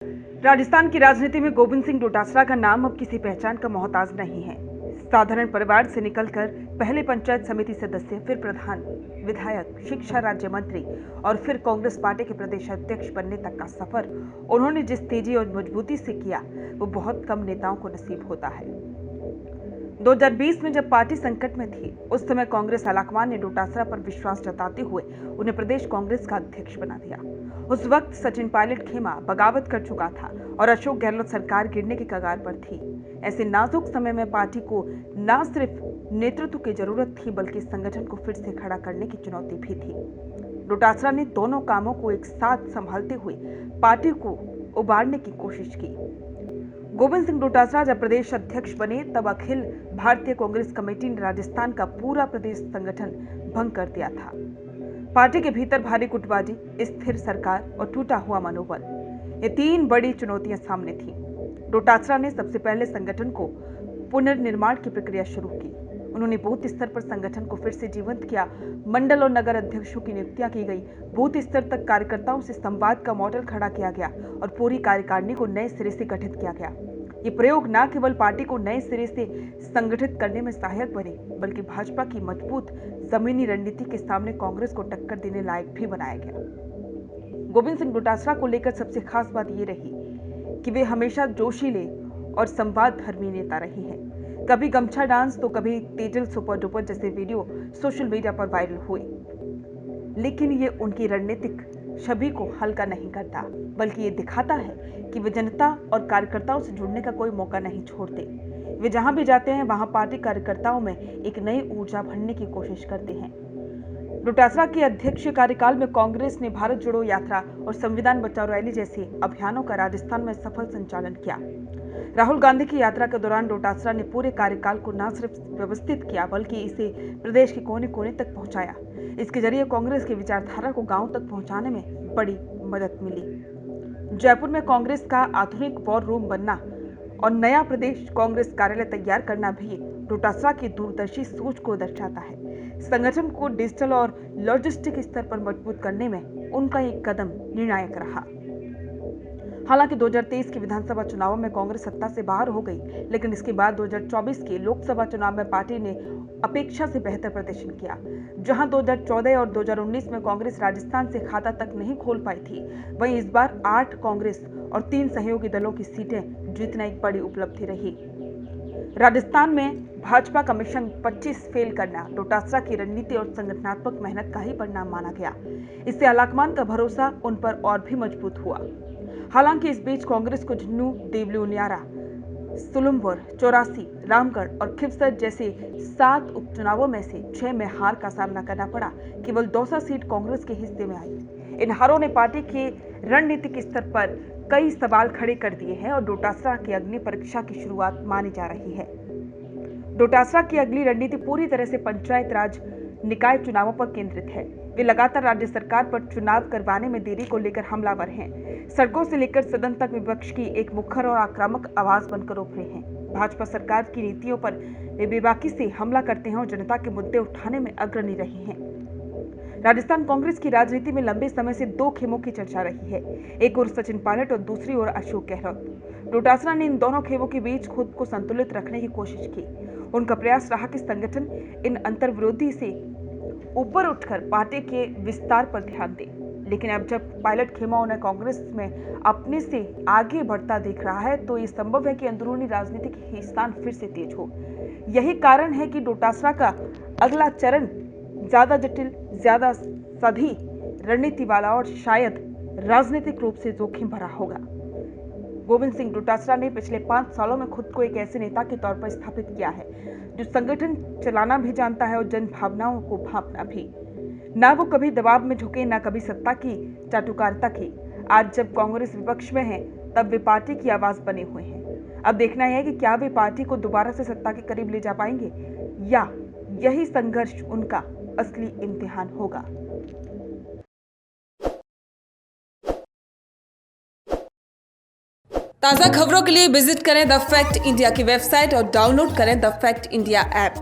राजस्थान की राजनीति में गोविंद सिंह डोटासरा का नाम अब किसी पहचान का मोहताज नहीं है। साधारण परिवार से निकलकर पहले पंचायत समिति सदस्य, फिर प्रधान, विधायक, शिक्षा राज्य मंत्री और फिर कांग्रेस पार्टी के प्रदेश अध्यक्ष बनने तक का सफर उन्होंने जिस तेजी और मजबूती से किया, वो बहुत कम नेताओं को नसीब होता है। 2020 में जब पार्टी संकट में थी, उस समय कांग्रेस आलाकमान ने डोटासरा पर विश्वास जताते हुए उन्हें प्रदेश कांग्रेस का अध्यक्ष बना दिया। उस वक्त सचिन पायलट खेमा बगावत कर चुका था और अशोक गहलोत सरकार गिरने की कगार पर थी। ऐसे नाजुक समय में पार्टी को न सिर्फ नेतृत्व की जरूरत थी, बल्कि संगठन को फिर से खड़ा करने की चुनौती भी थी। डोटासरा ने दोनों कामों को एक साथ संभालते हुए पार्टी को उबारने की कोशिश की। गोविंद सिंह डोटासरा जब प्रदेश अध्यक्ष बने, तब अखिल भारतीय कांग्रेस कमेटी ने राजस्थान का पूरा प्रदेश संगठन भंग कर दिया था। पार्टी के भीतर भारी गुटबाजी, स्थिर सरकार और टूटा हुआ मनोबल, ये तीन बड़ी चुनौतियां सामने थी। डोटासरा ने सबसे पहले संगठन को पुनर्निर्माण की प्रक्रिया शुरू की। उन्होंने बूथ स्तर पर संगठन को फिर से जीवंत किया। मंडल और नगर अध्यक्षों की नियुक्तियां की गई। बूथ स्तर तक कार्यकर्ताओं से संवाद का मॉडल खड़ा किया गया और पूरी कार्यकारिणी को नए सिरे से गठित किया गया। ये प्रयोग न केवल पार्टी को नए सिरे से संगठित करने में सहायक बने, बल्कि भाजपा की मजबूत जमीनी रणनीति के सामने कांग्रेस को टक्कर देने लायक भी बनाया गया। गोविंद सिंह डोटासरा को लेकर सबसे खास बात ये रही कि वे हमेशा जोशीले और संवाद धर्मी नेता रहे हैं। कभी गमछा डांस तो कभी तेजल सुपर डुपर जैसे वीडियो सोशल मीडिया पर वायरल हुए, लेकिन ये उनकी रणनीतिक छवि को हल्का नहीं करता, बल्कि ये दिखाता है कि वे जनता और कार्यकर्ताओं से जुड़ने का कोई मौका नहीं छोड़ते। वे जहां भी जाते हैं, वहां पार्टी कार्यकर्ताओं में एक नई ऊर्जा भरने की कोशिश करते हैं। डोटासरा के अध्यक्ष कार्यकाल में कांग्रेस ने भारत जोड़ो यात्रा और संविधान बचाओ रैली जैसे अभियानों का राजस्थान में सफल संचालन किया। राहुल गांधी की यात्रा के दौरान डोटासरा ने पूरे कार्यकाल को न सिर्फ व्यवस्थित किया, बल्कि इसे प्रदेश के कोने कोने तक पहुंचाया। इसके जरिए कांग्रेस की विचारधारा को गांव तक पहुंचाने में बड़ी मदद मिली। जयपुर में कांग्रेस का आधुनिक वॉर रूम बनना और नया प्रदेश कांग्रेस कार्यालय तैयार करना भी डोटासरा की दूरदर्शी सोच को दर्शाता है। संगठन को डिजिटल और लॉजिस्टिक स्तर पर मजबूत करने में उनका एक कदम निर्णायक रहा। हालांकि 2023 के विधानसभा चुनावों में कांग्रेस सत्ता से बाहर हो गई, लेकिन इसके बाद 2024 के लोकसभा चुनाव में पार्टी ने अपेक्षा से बेहतर प्रदर्शन किया। जहां 2014 और 2019 में कांग्रेस राजस्थान से खाता तक नहीं खोल पाई थी, वहीं इस बार 8 कांग्रेस और 3 सहयोगी दलों की सीटें जीतना एक बड़ी उपलब्धि रही। राजस्थान में भाजपा का मिशन 25 फेल करना डोटासरा की रणनीति और संगठनात्मक मेहनत का ही परिणाम माना गया। इससे आलाकमान का भरोसा उन पर और भी मजबूत हुआ। हालांकि इस बीच कांग्रेस को झुन्नू, देवली-उनियारा, सुलुम्बर, चौरासी, रामगढ़ और खिवसर जैसे 7 उपचुनावों में से 6 में हार का सामना करना पड़ा। केवल दौसा सीट कांग्रेस के हिस्से में आई। इन हारों ने पार्टी के रणनीतिक स्तर पर कई सवाल खड़े कर दिए हैं और डोटासरा की अग्नि परीक्षा की शुरुआत मानी जा रही है। डोटासरा की अगली रणनीति पूरी तरह से पंचायत राज निकाय चुनावों पर केंद्रित है। वे लगातार राज्य सरकार पर चुनाव करवाने में देरी को लेकर हमलावर हैं। सड़कों से लेकर सदन तक विपक्ष की एक मुखर और आक्रामक आवाज बनकर उभरे हैं। भाजपा सरकार की नीतियों पर वे बेबाकी से हमला करते हैं और जनता के मुद्दे उठाने में अग्रणी रहे हैं। राजस्थान कांग्रेस की राजनीति में लंबे समय से 2 खेमों की चर्चा रही है, एक ओर सचिन पायलट और दूसरी ओर अशोक गहलोत। डोटासरा ने इन दोनों खेमों के बीच खुद को संतुलित रखने की कोशिश की। उनका प्रयास रहा कि संगठन इन अंतर्विरोधी से ऊपर उठकर पार्टी के विस्तार पर ध्यान दे। लेकिन अब जब पायलट खेमा उन्हें कांग्रेस में अपने से आगे बढ़ता दिख रहा है, तो ये संभव है कि अंदरूनी राजनीतिक खींचतान फिर से तेज हो। यही कारण है कि डोटासरा का अगला चरण ज्यादा जटिल, ज्यादा सधी रणनीति वाला और शायद राजनीतिक रूप से जोखिम भरा होगा। गोविंद सिंह डोटासरा ने पिछले 5 सालों में खुद को एक ऐसे नेता के तौर पर स्थापित किया है जो संगठन चलाना भी जानता है और जन भावनाओं को भांपना भी। ना वो कभी दबाव में झुके, ना कभी सत्ता की चाटुकारिता की। आज जब कांग्रेस विपक्ष में है, तब वे पार्टी की आवाज बने हुए हैं। अब देखना यह है कि क्या वे पार्टी को दोबारा से सत्ता के करीब ले जा पाएंगे, या यही संघर्ष उनका असली इम्तिहान होगा। ताज़ा खबरों के लिए विजिट करें द फैक्ट इंडिया की वेबसाइट और डाउनलोड करें द फैक्ट इंडिया ऐप।